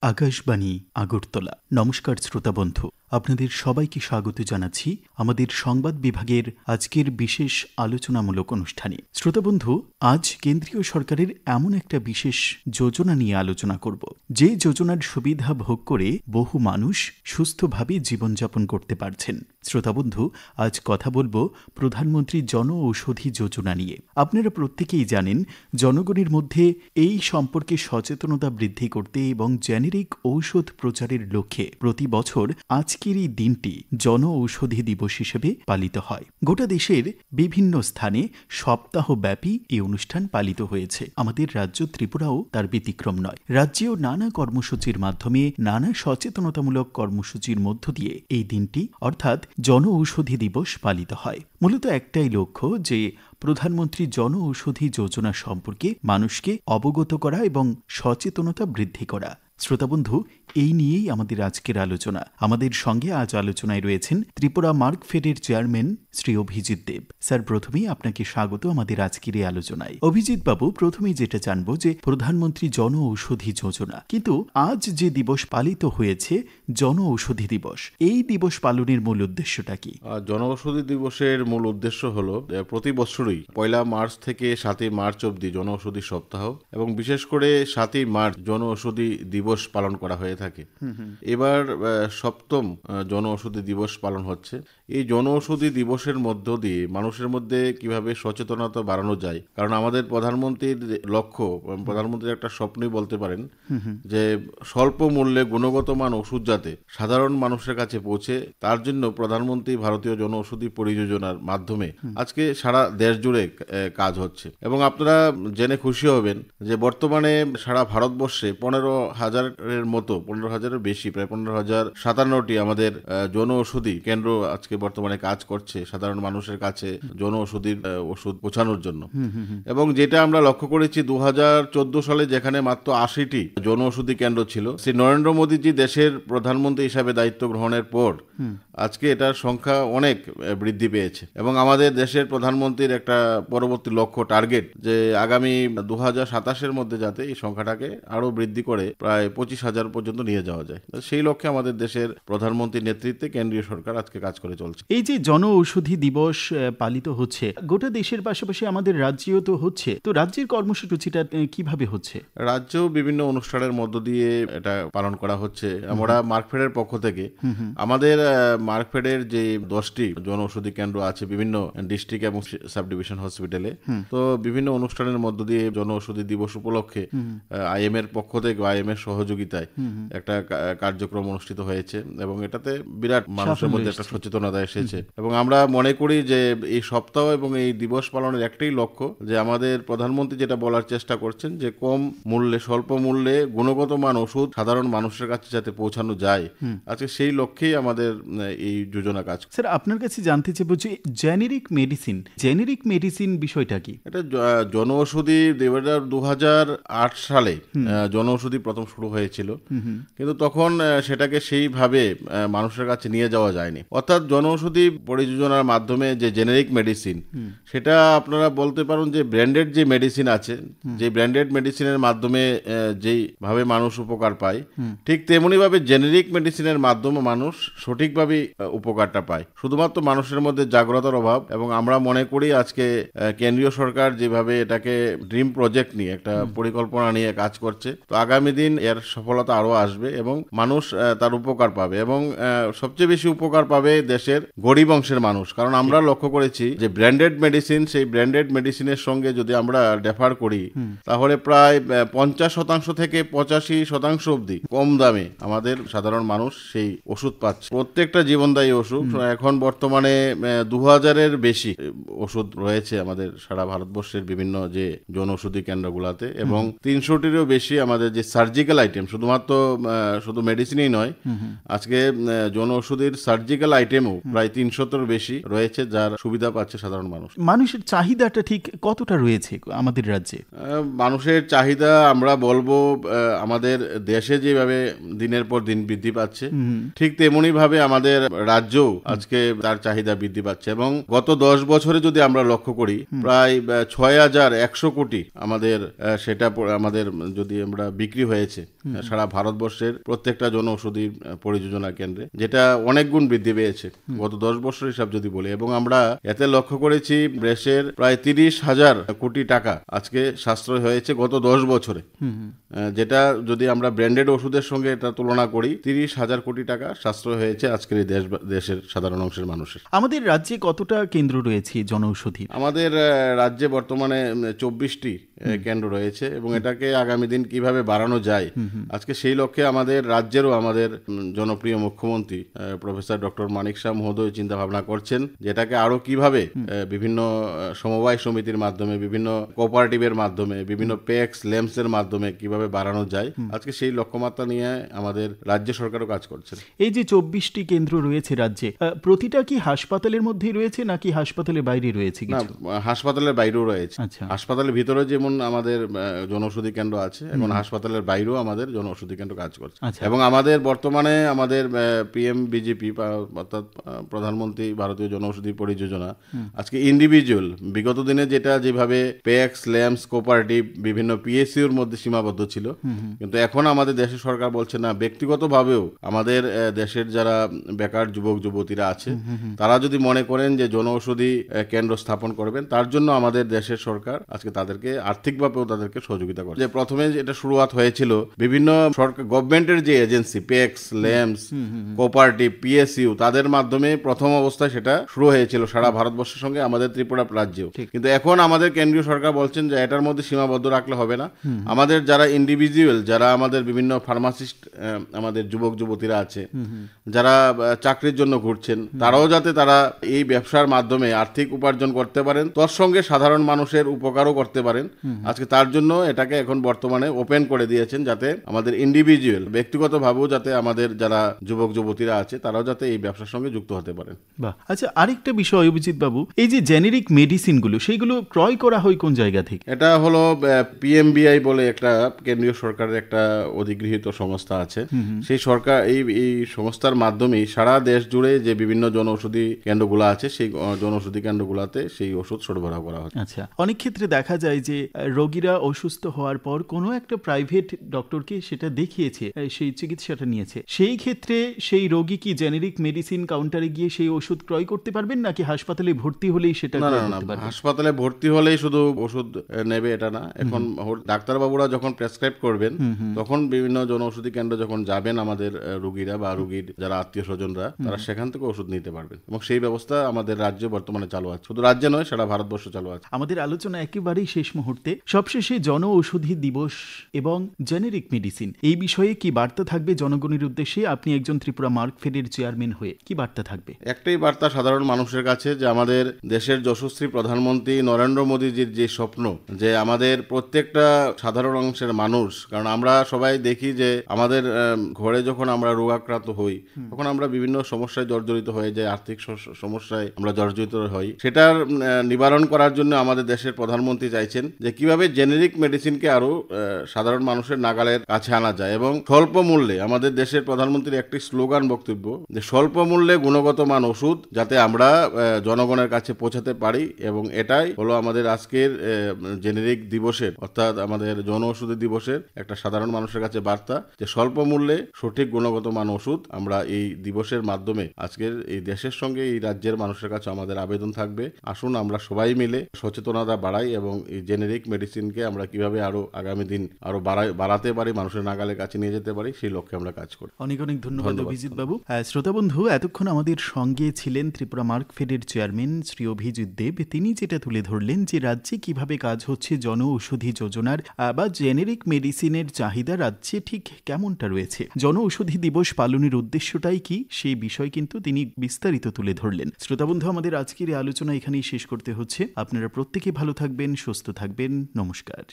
আকাশবাণী আগরতলা। নমস্কার শ্রোতা বন্ধু, আপনাদের সবাইকে স্বাগত জানাচ্ছি আমাদের সংবাদ বিভাগের আজকের বিশেষ আলোচনামূলক অনুষ্ঠানে। শ্রোতা বন্ধু, আজ কেন্দ্রীয় সরকারের এমন একটা বিশেষ যোজনা নিয়ে আলোচনা করব, যে যোজনার সুবিধা ভোগ করে বহু মানুষ সুস্থভাবে জীবনযাপন করতে পারছেন। শ্রোতা বন্ধু, আজ কথা বলবো প্রধানমন্ত্রী জন ঔষধি যোজনা নিয়ে। আপনারা প্রত্যেকেই জানেন, জনগণের মধ্যে এই সম্পর্কে সচেতনতা বৃদ্ধি করতে এবং জেনেরিক ঔষধ প্রচারের লক্ষ্যে প্রতি বছর আজকের এই দিনটি জন ঔষধি দিবস হিসেবে পালিত হয়। গোটা দেশের বিভিন্ন স্থানে সপ্তাহব্যাপী এই অনুষ্ঠান পালিত হয়েছে। আমাদের রাজ্য ত্রিপুরাও তার ব্যতিক্রম নয়। রাজ্যেও নানা কর্মসূচির মাধ্যমে, নানা সচেতনতামূলক কর্মসূচির মধ্য দিয়ে এই দিনটি অর্থাৎ জন ঔষধি দিবস পালিত হয়। মূলত একটাই লক্ষ্য, যে প্রধানমন্ত্রী জন ঔষধি যোজনা সম্পর্কে মানুষকে অবগত করা এবং সচেতনতা বৃদ্ধি করা। শ্রোতাবন্ধু, এই নিয়েই আমাদের আজকের আলোচনা। আমাদের সঙ্গে আজ আলোচনায় রয়েছেন ত্রিপুরা মার্কফেডের চেয়ারম্যান শ্রী অভিজিৎ দেব। স্যার, প্রথমেই আপনাকে স্বাগত আমাদের আজকের এই আলোচনায়। অভিজিৎ বাবু, প্রথমেই যেটা জানবো যে প্রধানমন্ত্রী জন ঔষধি যোজনা, কিন্তু আজ যে দিবস পালিত হয়েছে জন ঔষধি দিবস, এই দিবস পালনের মূল উদ্দেশ্যটা কি? জন ঔষধি দিবসের মূল উদ্দেশ্য হলো প্রতি বছরই 1 মার্চ থেকে 7 মার্চ অবধি জন ঔষধি সপ্তাহ এবং বিশেষ করে 7 মার্চ জন ঔষধি দিবস পালন করা হয়ে থাকে। এবার 7ম জন ঔষধি দিবস পালন হচ্ছে। এই জন ঔষধি দিবসের মধ্য দিয়ে মানুষের মধ্যে কিভাবে সচেতনতা বাড়ানো যায়, কারণ আমাদের প্রধানমন্ত্রীর লক্ষ্য, প্রধানমন্ত্রীর একটা স্বপ্নই বলতে পারেন, যে স্বল্প মূল্যে গুণগত মান ওষুধ যাতে সাধারণ মানুষের কাছে পৌঁছে, তার জন্য প্রধানমন্ত্রী ভারতীয় জন ঔষধি পরিযোজনার মাধ্যমে আজকে সারা দেশ জুড়ে কাজ হচ্ছে। এবং আপনারা জেনে খুশি হবেন যে বর্তমানে সারা ভারতবর্ষে 15,000-এর মতো, 15,000-এর বেশি, প্রায় 15,057টি আমাদের জন ঔষধি কেন্দ্র আজকে বর্তমানে কাজ করছে সাধারণ মানুষের কাছে জন ঔষধির ওষুধ পৌঁছানোর জন্য। এবং যেটা আমরা লক্ষ্য করেছি, 2014 সালে যেখানে মাত্র 80টি জন ঔষধি কেন্দ্র ছিল, শ্রী নরেন্দ্র মোদীজি দেশের প্রধানমন্ত্রী হিসাবে দায়িত্ব গ্রহণের পর আজকে এটার সংখ্যা অনেক বৃদ্ধি পেয়েছে। এবং আমাদের দেশের প্রধানমন্ত্রীর একটা পরবর্তী লক্ষ্য, টার্গেট, যে আগামী 2027-এর মধ্যে যাতে এই সংখ্যাটাকে আরো বৃদ্ধি করে প্রায় 25,000 পর্যন্ত নিয়ে যাওয়া যায়। সেই লক্ষ্যে আমাদের দেশের প্রধানমন্ত্রীর নেতৃত্বে কেন্দ্রীয় সরকার আজকে কাজ করে চলছে। এই যে জন ঔষধি দিবস পালিত হচ্ছে গোটা দেশের পাশাপাশি আমাদের রাজ্যেও তো হচ্ছে, তো রাজ্যের কর্মসূচিটা কিভাবে হচ্ছে? রাজ্যেও বিভিন্ন অনুষ্ঠানের মধ্য দিয়ে এটা পালন করা হচ্ছে। আমরা মার্কফেডের পক্ষ থেকে আমাদের মার্কফেডের যে 10টি জন ঔষধি কেন্দ্র আছে বিভিন্ন ডিস্ট্রিক্ট এবং সাব ডিভিশন হসপিটালে, তো বিভিন্ন অনুষ্ঠানের মধ্য দিয়ে জন ঔষধি দিবস উপলক্ষে আইএম এর পক্ষ থেকে, আইএম এর সহযোগিতায় একটা কার্যক্রম অনুষ্ঠিত হয়েছে এবং এটাতে বিরাট মানুষের মধ্যে একটা সচেতনতা এসেছে। এবং আমরা মনে করি যে এই সপ্তাহ এবং এই দিবস পালনের একটাই লক্ষ্য, যে আমাদের প্রধানমন্ত্রী যেটা বলার চেষ্টা করছেন, যে কম মূল্যে, স্বল্প মূল্যে গুণগত মান ওষুধ সাধারণ মানুষের কাছে যাতে পৌঁছানো যায়, আজকে সেই লক্ষ্যেই আমাদের এই যোজনা কাজ। স্যার, আপনার কাছে জানতে চাইব যে জেনেরিক মেডিসিন বিষয়টা কি? এটা জন ঔষধি 2008 সালে জন ঔষধি প্রথম শুরু হয়েছিল, কিন্তু তখন সেটাকে সেইভাবে মানুষের কাছে নিয়ে যাওয়া যায়নি। অর্থাৎ জন ঔষধি পরিযোজনার মাধ্যমে যে জেনেরিক মেডিসিন, সেটা আপনারা বলতে পারেন যে ব্র্যান্ডেড যে মেডিসিন আছে, যে ব্র্যান্ডেড মেডিসিনের মাধ্যমে যেইভাবে মানুষ উপকার পায়, ঠিক তেমনি ভাবে জেনেরিক মেডিসিনের মাধ্যমে মানুষ সঠিকভাবে উপকারটা পায়। শুধুমাত্র মানুষের মধ্যে জাগ্রতার অভাব। এবং আমরা মনে করি আজকে কেন্দ্রীয় সরকার যেভাবে এটাকে ড্রিম প্রজেক্ট নিয়ে একটা পরিকল্পনা নিয়ে কাজ করছে, তো আগামী দিন এর সফলতা আরো আসবে এবং মানুষ তার উপকার পাবে। এবং সবচেয়ে বেশি উপকার পাবে দেশের গরিব অংশের মানুষ। কারণ আমরা লক্ষ্য করেছি যে ব্র্যান্ডেড মেডিসিন, সেই ব্র্যান্ডেড মেডিসিনের সঙ্গে যদি আমরা ডেফার করি, তাহলে প্রায় 50% থেকে 85% অবধি কম দামে আমাদের সাধারণ মানুষ সেই ওষুধ পাচ্ছে। প্রত্যেকটা জীবনদায়ী ওষুধ এখন বর্তমানে 2000-এর বেশি ওষুধ রয়েছে আমাদের সারা ভারতবর্ষের বিভিন্ন যে জন ঔষধি কেন্দ্রগুলোতে, এবং 300-টিরও বেশি আমাদের যে সার্জিক্যাল আইটেম, শুধু মেডিসিনই নয়, আজকে জন ঔষধির সার্জিক্যাল আইটেমও প্রায় 300-র বেশি রয়েছে, যার সুবিধা পাচ্ছে সাধারণ মানুষ। মানুষের চাহিদাটা ঠিক কতটা রয়েছে আমাদের রাজ্যে? মানুষের চাহিদা আমরা বলবো, আমাদের দেশে যেভাবে দিনের পর দিন বৃদ্ধি পাচ্ছে, ঠিক তেমনি ভাবে আমাদের রাজ্যও আজকে তার চাহিদা বৃদ্ধি পাচ্ছে। এবং গত 10 বছরে যদি আমরা লক্ষ্য করি, প্রায় 6,100 কোটি আমাদের সেটা আমাদের যদি আমরা বিক্রি হয়েছে সারা ভারতবর্ষ ভারতবর্ষের প্রত্যেকটা জনঔষধি পরিযোজনা কেন্দ্রে, যেটা অনেক গুণ বৃদ্ধি পেয়েছে গত 10 বছর হিসাব যদি বলি। এবং আমরা এতে লক্ষ্য করেছি দেশের প্রায় 30,000 কোটি টাকা আজকে সাশ্রয় হয়েছে গত 10 বছরে, যেটা যদি আমরা ব্র্যান্ডেড ওষুধের সঙ্গে এটা তুলনা করি 30,000 কোটি টাকা সাশ্রয় হয়েছে আজকের এই দেশের সাধারণ অংশের মানুষের। আমাদের রাজ্যে কতটা কেন্দ্র রয়েছে জনঔষধি? আমাদের রাজ্যে বর্তমানে 24টি কেন্দ্র রয়েছে এবং এটাকে আগামী দিন কিভাবে বাড়ানো যায় আজকে সেই লক্ষ্যে আমাদের রাজ্যেরও আমাদের জনপ্রিয় মুখ্যমন্ত্রী প্রফেসর ডক্টর মানিক শাহ মহোদয় চিন্তা ভাবনা করছেন, যেটাকে আরো কিভাবে বিভিন্ন সমবায় সমিতির মাধ্যমে, বিভিন্ন কোঅপারেটিভের মাধ্যমে, বিভিন্ন পেক্স লেমসের মাধ্যমে কিভাবে বাড়ানো যায়। আজকে সেই লক্ষ্যমাত্রা নিয়ে আমাদের রাজ্য সরকারও কাজ করছেন। এই যে 24টি কেন্দ্র রয়েছে রাজ্যে, প্রতিটা কি হাসপাতালের মধ্যেই রয়েছে নাকি হাসপাতালের বাইরে রয়েছে? না, হাসপাতালের বাইরেও রয়েছে। আচ্ছা। হাসপাতালের ভিতরে যেমন আমাদের জনঔষধি কেন্দ্র আছে, এখন হাসপাতালের বাইরেও আমাদের জনঔষধি কেন্দ্র কাজ করছে। এবং আমাদের বর্তমানে আমাদের পিএম বিজেপি অর্থাৎ প্রধানমন্ত্রী ভারতীয় জনঔষধি পরিযোজনা আজকে ইন্ডিভিজুয়াল বিগত দিনে যেটা যেভাবে পেক্স লেমস কোঅপারেটিভ বিভিন্ন পিএসইউর মধ্যে সীমাবদ্ধ ছিল, কিন্তু এখন আমাদের দেশের সরকার বলছে না, ব্যক্তিগতভাবেও আমাদের দেশের যারা বেকার যুবক যুবতীরা আছে তারা যদি মনে করেন যে জনঔষধি কেন্দ্র স্থাপন করবেন, তার জন্য আমাদের দেশের সরকার আজকে তাদেরকে আর্থিকভাবেও তাদেরকে সহযোগিতা করে। যে প্রথমে এটা শুরুয়াত হয়েছিল বিভিন্ন সরকার গভর্নমেন্টের যে এজেন্সি পেক্স লেমস কোঅপারেটিভ পিএসইউ তাদের মাধ্যমে প্রথম অবস্থায় সেটা শুরু হয়েছিল সারা ভারতবর্ষের সঙ্গে আমাদের ত্রিপুরা রাজ্যেও। কিন্তু এখন আমাদের কেন্দ্রীয় সরকার বলছেন যে এটার মধ্যে সীমাবদ্ধ রাখলে হবে না, আমাদের যারা ইন্ডিভিজুয়াল, যারা আমাদের বিভিন্ন ফার্মাসিস্ট আমাদের যুবক যুবতীরা আছে যারা চাকরির জন্য ঘুরছেন, তারাও যাতে তারা এই ব্যবসার মাধ্যমে আর্থিক উপার্জন করতে পারেন, তোর সঙ্গে সাধারণ মানুষের উপকারও করতে পারেন। আজকে তার জন্য এটাকে এখন বর্তমানে ওপেন করে দিয়েছেন, যাতে আমাদের ইন্ডিভিজুয়াল ব্যক্তিগতভাবেও যাতে আমাদের যারা যুবক যুবতীরা আছে তারাও যাতে এই ব্যবসার সঙ্গে যুক্ত হতে পারেন। বাহ। আচ্ছা, আরেকটা বিষয় অভিজিৎ বাবু, এই যে জেনেরিক মেডিসিন গুলো সেইগুলো ক্রয় করা হয় কোন জায়গা থেকে? এটা হলো পিএমবিআই বলে একটা কেন্দ্রীয় সরকারের একটা অধিগৃহীত সংস্থা আছে। সেই সরকার এই সংস্থার মাধ্যমে সারা দেশ জুড়ে যে বিভিন্ন জনঔষধি কেন্দ্রগুলো আছে সেই জনঔষধি কেন্দ্রগুলোতে সেই ওষুধ সরবরাহ করা হয়। আচ্ছা, অনেক ক্ষেত্রে দেখা যায় যে রোগীরা অসুস্থ হওয়ার পর কোনো একটা প্রাইভেট ডক্টরকে সেটা দেখিয়েছে, সেই চিকিৎসাটা নিয়েছে, সেই ক্ষেত্রে সেই রোগী কি জেনেরিক মেডিসিন কাউন্টারে গিয়ে সেই ওষুধ ক্রয় করতে পারবেন নাকি হাসপাতালে ভর্তি হলেই সেটা? না, হাসপাতালে ভর্তি হলেই শুধু ওষুধ নেবে এটা না। এখন ডাক্তারবাবুরা যখন প্রেসক্রাইব করবেন তখন বিভিন্ন জনঔষধি কেন্দ্র যখন যাবেন আমাদের রোগীরা বা রোগীর যারা আত্মীয় স্বজনরা, তারা সেখান থেকে ওষুধ নিতে পারবেন এবং সেই ব্যবস্থা আমাদের রাজ্যে বর্তমানে চালু আছে। শুধু রাজ্যে নয়, সারা ভারতবর্ষ চালু আছে। আমাদের আলোচনা একেবারেই শেষ মুহূর্তে, সবশেষে জনঔষধি দিবস এবং জেনেরিক মেডিসিন এই বিষয়ে কি বার্তা থাকবে জনগণের উদ্দেশ্যে? আপনি একজন ত্রিপুরা মার্কফেডের চেয়ারম্যান হয়ে কি বার্তা থাকবে? একটাই বার্তা সাধারণ মানুষের কাছে, যে আমাদের দেশের যশস্বী প্রধানমন্ত্রী নরেন্দ্র মোদীজির যে স্বপ্ন, যে আমাদের প্রত্যেকটা সাধারণ অংশের মানুষ, কারণ আমরা সবাই দেখি যে আমাদের ঘরে যখন আমরা রোগাক্রান্ত হই তখন আমরা বিভিন্ন সমস্যায় জর্জরিত হয়ে যাই, আর্থিক সমস্যায় আমরা জর্জরিত হই। সেটার নিবারণ করার জন্য আমাদের দেশের প্রধানমন্ত্রী চাইছেন যে কিভাবে জেনেরিক মেডিসিনকে আরো সাধারণ মানুষের নাগালের কাছে আনা যায় এবং স্বল্প মূল্যে। আমাদের দেশের প্রধানমন্ত্রীর একটি স্লোগান বক্তব্য যে স্বল্প মূল্যে গুণগত মান ওষুধ যাতে আমরা জনগণের কাছে পৌঁছাতে পারি, এবং এটাই হলো আমাদের আজকের জেনেরিক দিবসের অর্থাৎ আমাদের জনঔষধি দিবসের একটা সাধারণ মানুষের কাছে বার্তা, যে স্বল্প মূল্যে সঠিক গুণগত মান ওষুধ আমরা এই দিবসের মাধ্যমে আজকের এই দেশের সঙ্গে এই রাজ্যের মানুষের কাছে আমাদের আবেদন থাকবে, আসুন আমরা সবাই মিলে সচেতনতা বাড়াই এবং এই জেনেরিক মেডিসিনকে আমরা কিভাবে আরো আগামী দিন আরো বাড়াতে পারি, মানুষের নাগালের কাছে নিয়ে যেতে পারি, সেই লক্ষ্যে আমরা কাজ করি। অনেক অনেক ধন্যবাদ অভিজিৎ বাবু। শ্রোতা বন্ধু, এতক্ষণ আমাদের সঙ্গে ছিলেন ত্রিপুরা মার্কফেডের চেয়ারম্যান শ্রী অভিজিৎ দেব। তিনি যেটা তুলে ধরলেন যে রাজ্যে কিভাবে কাজ হচ্ছে জনঔষধি যোজনার বা জেনেরিক মেডিসিনের চাহিদা রাজ্যে ঠিক কেমনটা রয়েছে, জনঔষধি দিবস পালনের উদ্দেশ্যটাই কি, সেই বিষয় কিন্তু তিনি বিস্তারিত তুলে ধরলেন। শ্রোতা বন্ধু, আমাদের আজকের এই আলোচনা এখানেই শেষ করতে হচ্ছে। আপনারা প্রত্যেকে ভালো থাকবেন, সুস্থ থাকবেন। নমস্কার।